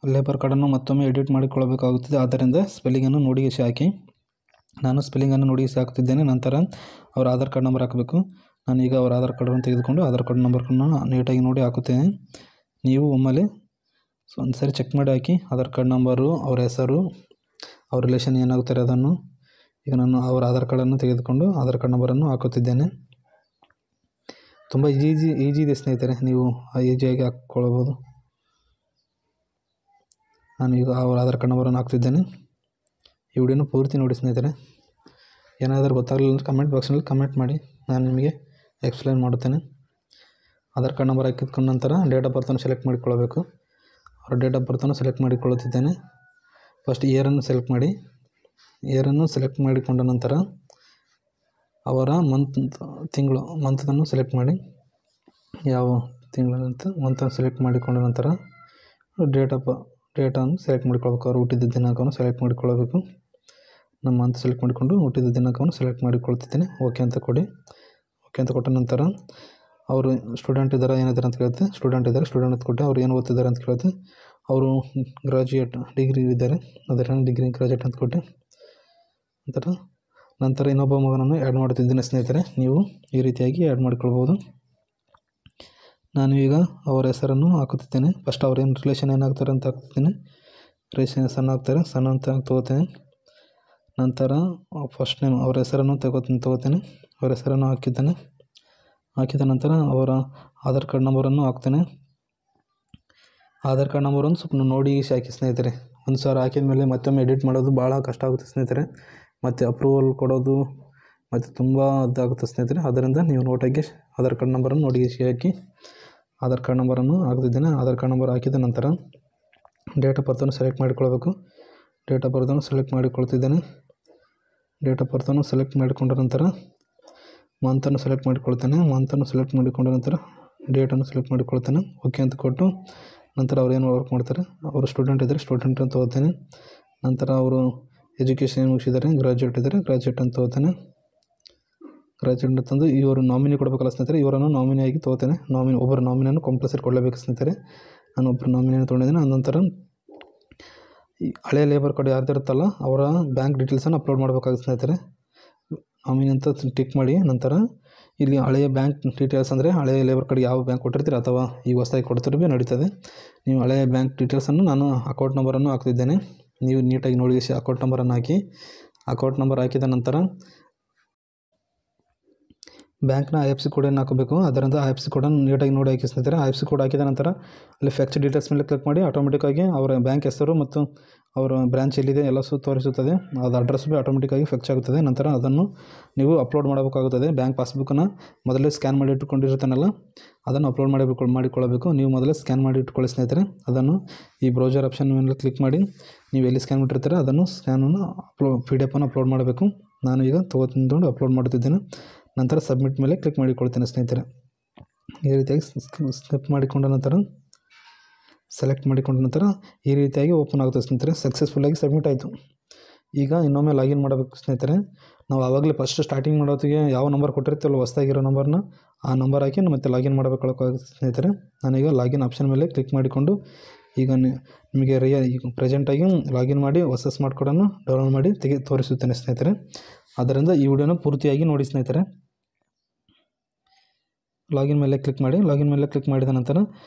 ಲೇಬರ್ ಕಾರ್ಡನ್ನು ಮತ್ತೊಮ್ಮೆ ಎಡಿಟ್ ಮಾಡಿಕೊಳ್ಳಬೇಕಾಗುತ್ತದೆ. ಆದ್ದರಿಂದ ಸ್ಪೆಲ್ಲಿಂಗನ್ನು ನೋಡಿ ಹಾಕಿ. ನಾನು ಸ್ಪೆಲ್ಲಿಂಗನ್ನು ನೋಡಿ ಹಾಕ್ತಿದ್ದೇನೆ. ನಂತರ ಅವರ ಆಧಾರ್ ಕಾರ್ಡ್ ನಂಬರ್ ಹಾಕಬೇಕು. ನಾನೀಗ ಅವರ ಆಧಾರ್ ಕಾರ್ಡನ್ನು ತೆಗೆದುಕೊಂಡು ಆಧಾರ್ ಕಾರ್ಡ್ ನಂಬರ್ಗಳನ್ನು ನೀಟಾಗಿ ನೋಡಿ ಹಾಕುತ್ತೇನೆ. ನೀವು ಒಮ್ಮೆಲೆ ಒಂದು ಸಾರಿ ಚೆಕ್ ಮಾಡಿ ಹಾಕಿ. ಆಧಾರ್ ಕಾರ್ಡ್ ನಂಬರು, ಅವರ ಹೆಸರು, ಅವ್ರ ರಿಲೇಷನ್ ಏನಾಗುತ್ತಾರೆ ಅದನ್ನು. ಈಗ ನಾನು ಅವರ ಆಧಾರ್ ಕಾರ್ಡನ್ನು ತೆಗೆದುಕೊಂಡು ಆಧಾರ್ ಕಾರ್ಡ್ ನಂಬರನ್ನು ಹಾಕುತ್ತಿದ್ದೇನೆ. ತುಂಬ ಈಜಿ ಇದೆ ಸ್ನೇಹಿತರೆ, ನೀವು ಈಜಿಯಾಗಿ ಹಾಕ್ಕೊಳ್ಬೋದು. ನಾನು ಈಗ ಅವರ ಆಧಾರ್ ಕಾರ್ಡ್ ನಂಬರನ್ನು ಹಾಕ್ತಿದ್ದೇನೆ. ಈ ವಿಡಿಯೋನ ಪೂರ್ತಿ ನೋಡಿ ಸ್ನೇಹಿತರೆ. ಏನಾದರೂ ಗೊತ್ತಾಗಲಿಲ್ಲ ಅಂದರೆ ಕಮೆಂಟ್ ಬಾಕ್ಸ್ನಲ್ಲಿ ಕಮೆಂಟ್ ಮಾಡಿ, ನಾನು ನಿಮಗೆ ಎಕ್ಸ್ಪ್ಲೈನ್ ಮಾಡುತ್ತೇನೆ. ಆಧಾರ್ ಕಾರ್ಡ್ ನಂಬರ್ ಹಾಕಿದ್ಕೊಂಡ ನಂತರ ಡೇಟ್ ಆಫ್ ಬರ್ತನ್ನು ಸೆಲೆಕ್ಟ್ ಮಾಡಿಕೊಳ್ಳಬೇಕು. ಅವರ ಡೇಟ್ ಆಫ್ ಬರ್ತನ್ನು ಸೆಲೆಕ್ಟ್ ಮಾಡಿಕೊಳ್ಳುತ್ತಿದ್ದೇನೆ. ಫಸ್ಟ್ ಇಯರನ್ನು ಸೆಲೆಕ್ಟ್ ಮಾಡಿ. ಇಯರನ್ನು ಸೆಲೆಕ್ಟ್ ಮಾಡಿಕೊಂಡ ನಂತರ ಅವರ ಮಂತನ್ನು ಸೆಲೆಕ್ಟ್ ಮಾಡಿ. ಯಾವ ತಿಂಗಳಂತ ಮಂತನ್ನು ಸೆಲೆಕ್ಟ್ ಮಾಡಿಕೊಂಡ ನಂತರ ಡೇಟನ್ನು ಸೆಲೆಕ್ಟ್ ಮಾಡಿಕೊಳ್ಬೇಕು. ಅವರು ಹುಟ್ಟಿದ ದಿನಾಂಕವನ್ನು ಸೆಲೆಕ್ಟ್ ಮಾಡಿಕೊಳ್ಳಬೇಕು. ನಮ್ಮ ಮಂತ್ ಸೆಲೆಕ್ಟ್ ಮಾಡಿಕೊಂಡು ಹುಟ್ಟಿದ ದಿನಾಂಕವನ್ನು ಸೆಲೆಕ್ಟ್ ಮಾಡಿಕೊಳ್ತಿದ್ದೇನೆ. ಓಕೆ ಅಂತ ಕೊಡಿ. ಓಕೆ ಅಂತ ಕೊಟ್ಟ ನಂತರ ಅವರು ಸ್ಟೂಡೆಂಟ್ ಇದ್ದಾರೆ ಏನಿದ್ದಾರೆ ಅಂತ ಕೇಳುತ್ತೆ. ಸ್ಟೂಡೆಂಟ್ ಇದ್ದಾರೆ, ಸ್ಟೂಡೆಂಟ್ ಅಂತ ಕೊಟ್ಟೆ. ಅವ್ರು ಏನು ಓದ್ತಿದ್ದಾರೆ ಅಂತ ಕೇಳುತ್ತೆ. ಅವರು ಗ್ರಾಜ್ಯುಯೇಟ್ ಡಿಗ್ರಿ ಇದ್ದಾರೆ, ಅದರ ಡಿಗ್ರಿ ಗ್ರಾಜ್ಯುಯೇಟ್ ಅಂತ ಕೊಟ್ಟೆ. ನಂತರ ಇನ್ನೊಬ್ಬ ಮಗನನ್ನು ಆ್ಯಡ್ ಮಾಡುತ್ತಿದ್ದೇನೆ ಸ್ನೇಹಿತರೆ. ನೀವು ಈ ರೀತಿಯಾಗಿ ಆ್ಯಡ್ ಮಾಡಿಕೊಳ್ಬೋದು. ನಾನು ಈಗ ಅವರ ಹೆಸರನ್ನು ಹಾಕುತ್ತಿದ್ದೇನೆ. ಫಸ್ಟ್ ಅವ್ರೇನು ರಿಲೇಷನ್ ಏನಾಗ್ತಾರೆ ಅಂತ ಹಾಕ್ತಿದ್ದೇನೆ. ರಿಲೇಷನ್ ಸಣ್ಣ ಆಗ್ತಾರೆ, ಸಣ್ಣ ಅಂತ ತೊಗೋತೇನೆ. ನಂತರ ಫಸ್ಟ್ ನೇಮ್ ಅವರ ಹೆಸರನ್ನು ತೊಗೋತೇನೆ. ಅವರ ಹೆಸರನ್ನು ಹಾಕಿದ ನಂತರ ಅವರ ಆಧಾರ್ ಕಾರ್ಡ್ ನಂಬರನ್ನು ಹಾಕ್ತೇನೆ. ಆಧಾರ್ ಕಾರ್ಡ್ ನಂಬರನ್ನು ಸ್ವಲ್ಪ ನೋಡಿ ಹಾಕಿ ಸ್ನೇಹಿತರೆ. ಒಂದು ಸಾರಿ ಹಾಕಿದ ಮೇಲೆ ಮತ್ತೊಮ್ಮೆ ಎಡಿಟ್ ಮಾಡೋದು ಭಾಳ ಕಷ್ಟ ಆಗುತ್ತೆ ಸ್ನೇಹಿತರೆ. ಮತ್ತು ಅಪ್ರೂವಲ್ ಕೊಡೋದು ಮತ್ತು ತುಂಬ ಅದಾಗುತ್ತೆ ಸ್ನೇಹಿತರೆ. ಅದರಿಂದ ನೀವು ನೋಟಾಗಿ ಆಧಾರ್ ಕಾರ್ಡ್ ನಂಬರನ್ನು ನೋಡಿ ಹಾಕಿ. ಆಧಾರ್ ಕಾರ್ಡ್ ನಂಬರನ್ನು ಹಾಕ್ತಿದ್ದೇನೆ. ಆಧಾರ್ ಕಾರ್ಡ್ ನಂಬರ್ ಹಾಕಿದ ನಂತರ ಡೇಟ್ ಆಫ್ ಬರ್ತನ್ನು ಸೆಲೆಕ್ಟ್ ಮಾಡಿಕೊಳ್ಬೇಕು. ಡೇಟ್ ಆಫ್ ಬರ್ತನ್ನು ಸೆಲೆಕ್ಟ್ ಮಾಡಿಕೊಳ್ತಿದ್ದೇನೆ. ಡೇಟ್ ಆಫ್ ಬರ್ತನ್ನು ಸೆಲೆಕ್ಟ್ ಮಾಡಿಕೊಂಡ ನಂತರ ಮಂತನ್ನು ಸೆಲೆಕ್ಟ್ ಮಾಡಿಕೊಳ್ತೇನೆ. ಮಂತನ್ನು ಸೆಲೆಕ್ಟ್ ಮಾಡಿಕೊಂಡ ನಂತರ ಡೇಟನ್ನು ಸೆಲೆಕ್ಟ್ ಮಾಡಿಕೊಳ್ತೇನೆ. ಓಕೆ ಅಂತ ಕೊಟ್ಟು ನಂತರ ಅವ್ರು ಏನು ವರ್ಕ್ ಮಾಡ್ತಾರೆ, ಅವರು ಸ್ಟೂಡೆಂಟ್ ಇದ್ದರೆ ಸ್ಟೂಡೆಂಟ್ ಅಂತ ತೊಗೋತೇನೆ. ನಂತರ ಅವರು ಎಜುಕೇಷನ್ ಮುಗಿಸಿದ್ದಾರೆ, ಗ್ರಾಜ್ಯುಯೇಟ್ ಇದ್ದರೆ ಗ್ರಾಜ್ಯುಯೇಟ್ ಅಂತ ತೊಗೋತೇನೆ. ಗ್ರಾಜ್ಯುಯೇಟ್ ಅಂತಂದು ಇವರು ನಾಮಿನಿ ಕೊಡಬೇಕಲ್ಲ ಸ್ನೇಹಿತರೆ, ಇವರನ್ನು ನಾಮಿನಿಯಾಗಿ ತೊಗೋತೇನೆ. ಒಬ್ಬರು ನಾಮಿನಿಯನ್ನು ಕಂಪಲ್ಸರಿ ಕೊಡಲೇಬೇಕು ಸ್ನೇಹಿತರೆ. ನಾನು ಒಬ್ಬರು ನಾಮಿನಿಯನ್ನು ತೊಗೊಂಡಿದ್ದೀನಿ. ನಂತರ ಈ ಹಳೆಯ ಲೇಬರ್ ಕಾರ್ಡ್ ಯಾರ್ದಿರುತ್ತಲ್ಲ ಅವರ ಬ್ಯಾಂಕ್ ಡೀಟೇಲ್ಸನ್ನು ಅಪ್ಲೋಡ್ ಮಾಡಬೇಕಾಗುತ್ತೆ ಸ್ನೇಹಿತರೆ. ನಾಮಿನಿ ಅಂತ ಟಿಕ್ ಮಾಡಿ ನಂತರ ಇಲ್ಲಿ ಹಳೆಯ ಬ್ಯಾಂಕ್ ಡೀಟೇಲ್ಸ್ ಅಂದರೆ ಹಳೆಯ ಲೇಬರ್ ಕಾರ್ಡ್ ಯಾವ ಬ್ಯಾಂಕ್ ಕೊಟ್ಟಿರ್ತೀರ ಅಥವಾ ಈಗ ಹೊಸದಾಗಿ ಕೊಡ್ತಿರೋ ಭೀ ನಡೀತದೆ. ನೀವು ಹಳೆಯ ಬ್ಯಾಂಕ್ ಡೀಟೇಲ್ಸನ್ನು ನಾನು ಅಕೌಂಟ್ ನಂಬರನ್ನು ಹಾಕ್ತಿದ್ದೇನೆ. ನೀವು ನೀಟಾಗಿ ನೋಡಿ ಅಕೌಂಟ್ ನಂಬರನ್ನು ಹಾಕಿ. ಅಕೌಂಟ್ ನಂಬರ್ ಹಾಕಿದ ನಂತರ ಬ್ಯಾಂಕ್ನ IFSC ಕೋಡನ್ನು ಹಾಕಬೇಕು. ಅದರಿಂದ IFSC ಕೋಡನ್ನು ನೀಟಾಗಿ ನೋಡಿ ಹಾಕಿ ಸ್ನೇಹಿತರೆ. IFSC ಕೋಡ್ ಹಾಕಿದ ನಂತರ ಅಲ್ಲಿ ಫೆಚ್ ಡೀಟೇಲ್ಸ್ ಮೇಲೆ ಕ್ಲಿಕ್ ಮಾಡಿ ಆಟೋಮೆಟಿಕ್ಕಾಗಿ ಅವರ ಬ್ಯಾಂಕ್ ಹೆಸರು ಮತ್ತು ಅವರ ಬ್ರಾಂಚ್ ಎಲ್ಲಿದೆ ಎಲ್ಲ ತೋರಿಸುತ್ತದೆ. ಅದು ಅಡ್ರೆಸ್ ಭೀ ಆಟೋಮೆಟಿಕ್ಕಾಗಿ ಫೆಚ್ ಆಗುತ್ತದೆ. ನಂತರ ಅದನ್ನು ನೀವು ಅಪ್ಲೋಡ್ ಮಾಡಬೇಕಾಗುತ್ತದೆ. ಬ್ಯಾಂಕ್ ಪಾಸ್ಬುಕ್ಕನ್ನು ಮೊದಲೇ ಸ್ಕ್ಯಾನ್ ಮಾಡಿ ಇಟ್ಟುಕೊಂಡಿರ್ತಾನಲ್ಲ ಅದನ್ನು ಅಪ್ಲೋಡ್ ಮಾಡಿಕೊಳ್ಳಬೇಕು. ನೀವು ಮೊದಲೇ ಸ್ಕ್ಯಾನ್ ಮಾಡಿ ಇಟ್ಕೊಳ್ಳಿ ಸ್ನೇಹಿತರೆ. ಅದನ್ನು ಈ ಬ್ರೌಸರ್ ಆಪ್ಷನ್ ಮೇಲೆ ಕ್ಲಿಕ್ ಮಾಡಿ ನೀವು ಎಲ್ಲಿ ಸ್ಕ್ಯಾನ್ ಮಾಡಿರ್ತೀರ ಅದನ್ನು ಸ್ಕ್ಯಾನನ್ನು PDF ಅಪ್ಲೋಡ್ ಮಾಡಬೇಕು. ನಾನು ಈಗ ತೊಗೊಂಡು ಅಪ್ಲೋಡ್ ಮಾಡುತ್ತಿದ್ದೇನೆ. ನಂತರ ಸಬ್ಮಿಟ್ ಮೇಲೆ ಕ್ಲಿಕ್ ಮಾಡಿಕೊಳ್ತೇನೆ ಸ್ನೇಹಿತರೆ. ಈ ರೀತಿಯಾಗಿ ಸ್ಕಿಪ್ ಮಾಡಿಕೊಂಡ ನಂತರ ಸೆಲೆಕ್ಟ್ ಮಾಡಿಕೊಂಡ ನಂತರ ಈ ರೀತಿಯಾಗಿ ಓಪನ್ ಆಗುತ್ತೆ ಸ್ನೇಹಿತರೆ. ಸಕ್ಸಸ್ಫುಲ್ಲಾಗಿ ಸಬ್ಮಿಟ್ ಆಯಿತು. ಈಗ ಇನ್ನೊಮ್ಮೆ ಲಾಗಿನ್ ಮಾಡಬೇಕು ಸ್ನೇಹಿತರೆ. ನಾವು ಆವಾಗಲೇ ಫಸ್ಟ್ ಸ್ಟಾರ್ಟಿಂಗ್ ಮಾಡೋತ್ತಿಗೆ ಯಾವ ನಂಬರ್ ಕೊಟ್ಟಿರ್ತೀವಲ್ಲ ಹೊಸದಾಗಿರೋ ನಂಬರ್ನ ಆ ನಂಬರ್ ಹಾಕಿ ಮತ್ತೆ ಲಾಗಿನ್ ಮಾಡಬೇಕಾಗುತ್ತೆ ಸ್ನೇಹಿತರೆ. ನಾನೀಗ ಲಾಗಿನ್ ಆಪ್ಷನ್ ಮೇಲೆ ಕ್ಲಿಕ್ ಮಾಡಿಕೊಂಡು ಈಗ ನಿಮಗೆ ಈಗ ಪ್ರೆಸೆಂಟಾಗಿ ಲಾಗಿನ್ ಮಾಡಿ ಹೊಸ ಸ್ಮಾರ್ಟ್ ಕಾರ್ಡನ್ನು ಡೌನ್ಲೋಡ್ ಮಾಡಿ ತೋರಿಸುತ್ತೇನೆ ಸ್ನೇಹಿತರೆ. ಆದ್ದರಿಂದ ಈ ವಿಡಿಯೋನ ಪೂರ್ತಿಯಾಗಿ ನೋಡಿ ಸ್ನೇಹಿತರೆ. ಲಾಗಿನ್ ಮೇಲೆ ಕ್ಲಿಕ್ ಮಾಡಿ. ಲಾಗಿನ್ ಮೇಲೆ ಕ್ಲಿಕ್ ಮಾಡಿದ ನಂತರ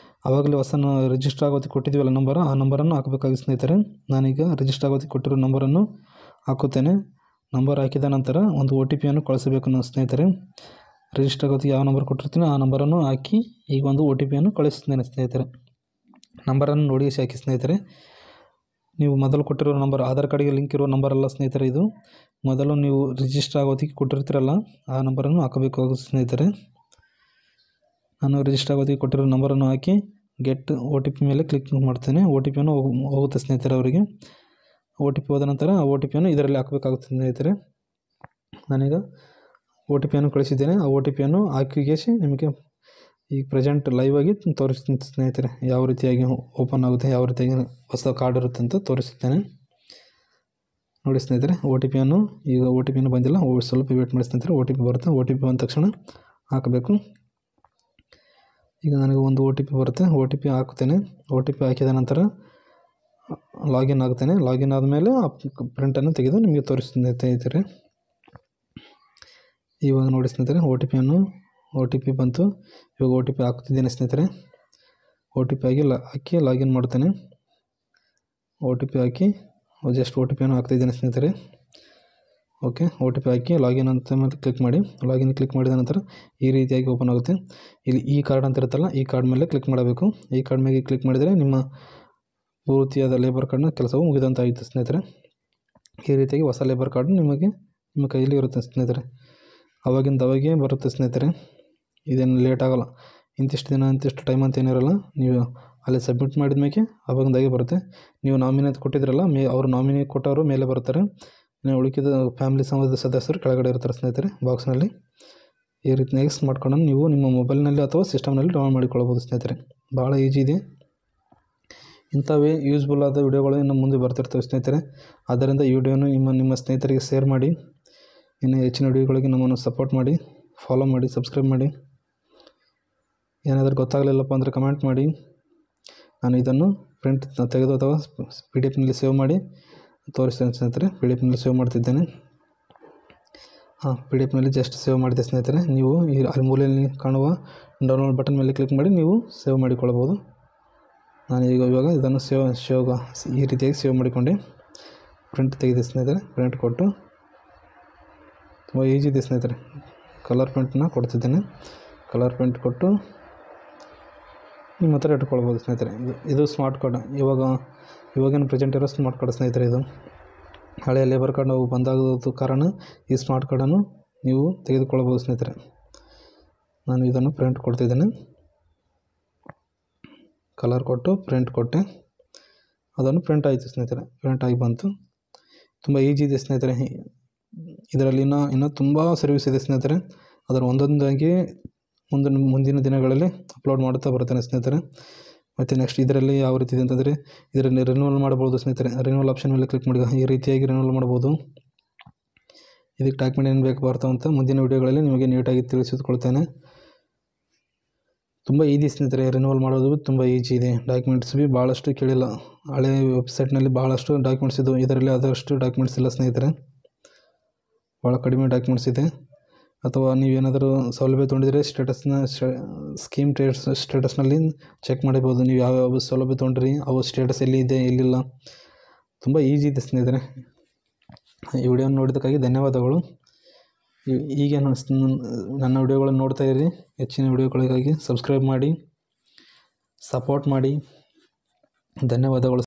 ಆವಾಗಲೇ ಹೊಸ ರಿಜಿಸ್ಟರ್ ಆಗೋದಕ್ಕೆ ಕೊಟ್ಟಿದ್ದೀವಲ್ಲ ನಂಬರ್ ಆ ನಂಬರನ್ನು ಹಾಕಬೇಕಾಗಿ ಸ್ನೇಹಿತರೆ. ನಾನೀಗ ರಿಜಿಸ್ಟರ್ ಆಗೋದಕ್ಕೆ ಕೊಟ್ಟಿರೋ ನಂಬರನ್ನು ಹಾಕುತ್ತೇನೆ. ನಂಬರ್ ಹಾಕಿದ ನಂತರ ಒಂದು OTPಯನ್ನು ಕಳಿಸಬೇಕು ನಾನು ಸ್ನೇಹಿತರೆ. ರಿಜಿಸ್ಟರ್ ಆಗೋದಕ್ಕೆ ಯಾವ ನಂಬರ್ ಕೊಟ್ಟಿರ್ತೀನಿ ಆ ನಂಬರನ್ನು ಹಾಕಿ ಈಗ ಒಂದು OTPಯನ್ನು ಕಳಿಸ್ತಿದ್ದೇನೆ ಸ್ನೇಹಿತರೆ. ನಂಬರನ್ನು ನೋಡಿ ಹಾಕಿ ಸ್ನೇಹಿತರೆ. ನೀವು ಮೊದಲು ಕೊಟ್ಟಿರೋ ನಂಬರ್ ಆಧಾರ್ ಕಾರ್ಡಿಗೆ ಲಿಂಕ್ ಇರೋ ನಂಬರ್ ಅಲ್ಲ ಸ್ನೇಹಿತರೆ. ಇದು ಮೊದಲು ನೀವು ರಿಜಿಸ್ಟರ್ ಆಗೋದಕ್ಕೆ ಕೊಟ್ಟಿರ್ತೀರಲ್ಲ ಆ ನಂಬರನ್ನು ಹಾಕಬೇಕಾಗುತ್ತೆ ಸ್ನೇಹಿತರೆ. ನಾನು ರಿಜಿಸ್ಟರ್ ಆಗೋದಕ್ಕೆ ಕೊಟ್ಟಿರೋ ನಂಬರನ್ನು ಹಾಕಿ ಗೆಟ್ OTP ಮೇಲೆ ಕ್ಲಿಕ್ ಮಾಡ್ತೇನೆ. OTPಯನ್ನು ಹೋಗುತ್ತೆ ಸ್ನೇಹಿತರೆ ಅವರಿಗೆ. OTP ಹೋದ ನಂತರ ಆ OTPಯನ್ನು ಇದರಲ್ಲಿ ಹಾಕಬೇಕಾಗುತ್ತೆ ಸ್ನೇಹಿತರೆ. ನಾನೀಗ OTPಯನ್ನು ಕಳಿಸಿದ್ದೇನೆ. ಆ OTPಯನ್ನು ಹಾಕಿಗೇಸಿ ನಿಮಗೆ ಈಗ ಪ್ರೆಸೆಂಟ್ ಲೈವ್ ಆಗಿ ತೋರಿಸ್ತೀನಿ ಸ್ನೇಹಿತರೆ. ಯಾವ ರೀತಿಯಾಗಿ ಓಪನ್ ಆಗುತ್ತೆ ಯಾವ ರೀತಿಯಾಗಿ ಹೊಸ ಕಾರ್ಡ್ ಇರುತ್ತೆ ಅಂತ ತೋರಿಸುತ್ತೇನೆ ನೋಡಿ ಸ್ನೇಹಿತರೆ. ಈಗ OTPಯನ್ನು ಬಂದಿಲ್ಲ, ಸ್ವಲ್ಪ ವೇಟ್ ಮಾಡಿ ಸ್ನೇಹಿತರೆ. OTP ಬರುತ್ತೆ. OTP ಬಂದ ತಕ್ಷಣ ಹಾಕಬೇಕು. ಈಗ ನನಗೆ ಒಂದು OTP ಬರುತ್ತೆ. OTP ಹಾಕ್ತೇನೆ. OTP ಹಾಕಿದ ನಂತರ ಲಾಗಿನ್ ಆಗ್ತೇನೆ. ಲಾಗಿನ್ ಆದಮೇಲೆ ಆ ಪ್ರಿಂಟನ್ನು ತೆಗೆದು ನಿಮಗೆ ತೋರಿಸ್ತೀನಿ ಸ್ನೇಹಿತರೆ. ಇವಾಗ ನೋಡಿ ಸ್ನೇಹಿತರೆ OTP ಬಂತು. ಇವಾಗ OTP ಹಾಕ್ತಿದ್ದೇನೆ ಸ್ನೇಹಿತರೆ. OTP ಹಾಕಿ ಲಾಗಿನ್ ಮಾಡ್ತೇನೆ. OTP ಹಾಕಿ ಜಸ್ಟ್ OTPಯನ್ನು ಹಾಕ್ತಿದ್ದೇನೆ ಸ್ನೇಹಿತರೆ. ಓಕೆ, OTP ಹಾಕಿ ಲಾಗಿನ್ ಅಂತ ಮೇಲೆ ಕ್ಲಿಕ್ ಮಾಡಿ. ಲಾಗಿನ್ ಕ್ಲಿಕ್ ಮಾಡಿದ ನಂತರ ಈ ರೀತಿಯಾಗಿ ಓಪನ್ ಆಗುತ್ತೆ. ಇಲ್ಲಿ ಈ ಕಾರ್ಡ್ ಅಂತ ಇರುತ್ತಲ್ಲ ಈ ಕಾರ್ಡ್ ಮೇಲೆ ಕ್ಲಿಕ್ ಮಾಡಬೇಕು. ಈ ಕಾರ್ಡ್ ಮೇಲೆ ಕ್ಲಿಕ್ ಮಾಡಿದರೆ ನಿಮ್ಮ ಪೂರ್ತಿಯಾದ ಲೇಬರ್ ಕಾರ್ಡ್ನ ಕೆಲಸವು ಮುಗಿದಂತಾಯಿತು ಸ್ನೇಹಿತರೆ. ಈ ರೀತಿಯಾಗಿ ಹೊಸ ಲೇಬರ್ ಕಾರ್ಡ್ ನಿಮ್ಮ ಕೈಯಲ್ಲಿ ಇರುತ್ತೆ ಸ್ನೇಹಿತರೆ. ಅವಾಗೇ ಬರುತ್ತೆ ಸ್ನೇಹಿತರೆ. ಇದೇನು ಲೇಟ್ ಆಗೋಲ್ಲ. ಇಂತಿಷ್ಟು ದಿನ ಇಂತಿಷ್ಟು ಟೈಮ್ ಅಂತ ಏನಿರೋಲ್ಲ. ನೀವು ಅಲ್ಲಿ ಸಬ್ಮಿಟ್ ಮಾಡಿದ ಮೇಲೆ ಅವಾಗಿಂದಾಗೆ ಬರುತ್ತೆ. ನೀವು ನಾಮಿನಿ ಕೊಟ್ಟಿದ್ರಲ್ಲ ಅವರು ನಾಮಿನಿ ಕೊಟ್ಟವರು ಮೇಲೆ ಬರ್ತಾರೆ. ಉಳಿಕಿದ ಫ್ಯಾಮಿಲಿ ಸದಸ್ಯರು ಕೆಳಗಡೆ ಇರ್ತಾರೆ ಸ್ನೇಹಿತರೆ ಬಾಕ್ಸ್ನಲ್ಲಿ. ಈ ರೀತಿಯಾಗಿ ಸ್ಮಾರ್ಟ್ ಕಾರ್ಡನ್ನು ನೀವು ನಿಮ್ಮ ಮೊಬೈಲ್ನಲ್ಲಿ ಅಥವಾ ಸಿಸ್ಟಮ್ನಲ್ಲಿ ಡೌನ್ಲೋಡ್ ಮಾಡಿಕೊಳ್ಳಬಹುದು ಸ್ನೇಹಿತರೆ. ಭಾಳ ಈಜಿ ಇದೆ. ಇಂಥವೇ ಯೂಸ್ಫುಲ್ ಆದ ವಿಡಿಯೋಗಳು ಇನ್ನು ಮುಂದೆ ಬರ್ತಿರ್ತವೆ ಸ್ನೇಹಿತರೆ. ಆದ್ದರಿಂದ ಈ ವಿಡಿಯೋನು ನಿಮ್ಮ ಸ್ನೇಹಿತರಿಗೆ ಶೇರ್ ಮಾಡಿ. ಇನ್ನು ಹೆಚ್ಚಿನ ವಿಡಿಯೋಗಳಿಗೆ ನಮ್ಮನ್ನು ಸಪೋರ್ಟ್ ಮಾಡಿ, ಫಾಲೋ ಮಾಡಿ, ಸಬ್ಸ್ಕ್ರೈಬ್ ಮಾಡಿ. ಏನಾದರೂ ಗೊತ್ತಾಗಲಿಲ್ಲಪ್ಪ ಅಂದರೆ ಕಮೆಂಟ್ ಮಾಡಿ. ನಾನು ಇದನ್ನು ಪ್ರಿಂಟ್ ತೆಗೆದು ಅಥವಾ PDF ಸೇವ್ ಮಾಡಿ ತೋರಿಸ್ತೇನೆ ಸ್ನೇಹಿತರೆ. PDF ಸೇವ್ ಮಾಡ್ತಿದ್ದೇನೆ. PDF ಜಸ್ಟ್ ಸೇವ್ ಮಾಡಿದೆ ಸ್ನೇಹಿತರೆ. ನೀವು ಅಲ್ಲಿ ಮೂಲೆಯಲ್ಲಿ ಕಾಣುವ ಡೌನ್ಲೋಡ್ ಬಟನ್ ಮೇಲೆ ಕ್ಲಿಕ್ ಮಾಡಿ ನೀವು ಸೇವ್ ಮಾಡಿಕೊಳ್ಳಬಹುದು. ನಾನು ಇವಾಗ ಇದನ್ನು ಈ ರೀತಿಯಾಗಿ ಸೇವ್ ಮಾಡಿಕೊಂಡೆ. ಪ್ರಿಂಟ್ ತೆಗೆದೆ ಸ್ನೇಹಿತರೆ. ಪ್ರಿಂಟ್ ಕೊಟ್ಟು ತುಂಬ ಈಜಿ ಇದೆ ಸ್ನೇಹಿತರೆ. ಕಲರ್ ಪ್ರಿಂಟನ್ನ ಕೊಡ್ತಿದ್ದೇನೆ. ಕಲರ್ ಪ್ರಿಂಟ್ ಕೊಟ್ಟು ನಿಮ್ಮ ಹತ್ರ ಇಟ್ಕೊಳ್ಬೋದು ಸ್ನೇಹಿತರೆ. ಇದು ಸ್ಮಾರ್ಟ್ ಕಾರ್ಡ್. ಇವಾಗಿನ ಪ್ರೆಸೆಂಟ್ ಇರೋ ಸ್ಮಾರ್ಟ್ ಕಾರ್ಡ್ ಸ್ನೇಹಿತರೆ. ಇದು ಹಳೆಯ ಲೇಬರ್ ಕಾರ್ಡ್ ನಾವು ಬಂದಾಗೋದು ಕಾರಣ ಈ ಸ್ಮಾರ್ಟ್ ಕಾರ್ಡನ್ನು ನೀವು ತೆಗೆದುಕೊಳ್ಳಬಹುದು ಸ್ನೇಹಿತರೆ. ನಾನು ಇದನ್ನು ಪ್ರಿಂಟ್ ಕೊಡ್ತಿದ್ದೇನೆ. ಕಲರ್ ಕೊಟ್ಟು ಪ್ರಿಂಟ್ ಕೊಟ್ಟೆ. ಅದನ್ನು ಪ್ರಿಂಟ್ ಆಯಿತು ಸ್ನೇಹಿತರೆ. ಪ್ರಿಂಟ್ ಆಗಿ ಬಂತು. ತುಂಬ ಈಜಿ ಇದೆ ಸ್ನೇಹಿತರೆ. ಇದರಲ್ಲಿ ಇನ್ನೂ ತುಂಬ ಸರ್ವಿಸ್ ಇದೆ ಸ್ನೇಹಿತರೆ. ಅದರ ಒಂದೊಂದಾಗಿ ಮುಂದಿನ ದಿನಗಳಲ್ಲಿ ಅಪ್ಲೋಡ್ ಮಾಡುತ್ತಾ ಬರ್ತೇನೆ ಸ್ನೇಹಿತರೆ. ಮತ್ತು ನೆಕ್ಸ್ಟ್ ಇದರಲ್ಲಿ ಯಾವ ರೀತಿ ಇದೆ ಅಂತಂದರೆ ಇದರಲ್ಲಿ ರಿನ್ಯೂವಲ್ ಮಾಡ್ಬೋದು ಸ್ನೇಹಿತರೆ. ರಿನ್ಯೂವಲ್ ಆಪ್ಷನ್ ಮೇಲೆ ಕ್ಲಿಕ್ ಮಾಡಿ ಈ ರೀತಿಯಾಗಿ ರಿನ್ಯೂವಲ್ ಮಾಡ್ಬೋದು. ಇದಕ್ಕೆ ಡಾಕ್ಯುಮೆಂಟ್ ಏನು ಬೇಕು ಬರ್ತಾವಂತ ಮುಂದಿನ ವೀಡಿಯೋಗಳಲ್ಲಿ ನಿಮಗೆ ನೀಟಾಗಿ ತಿಳಿಸಿಕೊಳ್ತೇನೆ. ತುಂಬ ಈಸಿ ಸ್ನೇಹಿತರೆ, ರಿನ್ಯೂವಲ್ ಮಾಡೋದು ತುಂಬ ಈಜಿ ಇದೆ. ಡಾಕ್ಯುಮೆಂಟ್ಸ್ ಭೀ ಭಾಳಷ್ಟು ಕೇಳಿಲ್ಲ. ಹಳೆ ವೆಬ್ಸೈಟ್ನಲ್ಲಿ ಭಾಳಷ್ಟು ಡಾಕ್ಯುಮೆಂಟ್ಸ್ ಇದ್ದವು, ಇದರಲ್ಲಿ ಆದಷ್ಟು ಡಾಕ್ಯುಮೆಂಟ್ಸ್ ಇಲ್ಲ ಸ್ನೇಹಿತರೆ, ಭಾಳ ಕಡಿಮೆ ಡಾಕ್ಯುಮೆಂಟ್ಸ್ ಇದೆ. ಅಥವಾ ನೀವೇನಾದರೂ ಸೌಲಭ್ಯ ತೊಗೊಂಡಿದ್ರೆ ಸ್ಕೀಮ್ ಸ್ಟೇಟಸ್ನಲ್ಲಿ ಚೆಕ್ ಮಾಡಬಹುದು. ನೀವು ಯಾವ್ಯಾವ ಸೌಲಭ್ಯ ತೊಗೊಂಡ್ರಿ, ಅವು ಸ್ಟೇಟಸ್ ಎಲ್ಲಿ ಇದೆ ಎಲ್ಲಿಲ್ಲ. ತುಂಬ ಈಜಿ ಇದೆ ಸ್ನೇಹಿತರೆ. ಈ ವಿಡಿಯೋನ ನೋಡಿದ್ದಕ್ಕಾಗಿ ಧನ್ಯವಾದಗಳು. ಹೀಗೆ ನನ್ನ ವಿಡಿಯೋಗಳನ್ನು ನೋಡ್ತಾ ಇರಿ. ಹೆಚ್ಚಿನ ವಿಡಿಯೋಗಳಿಗಾಗಿ ಸಬ್ಸ್ಕ್ರೈಬ್ ಮಾಡಿ, ಸಪೋರ್ಟ್ ಮಾಡಿ. ಧನ್ಯವಾದಗಳು.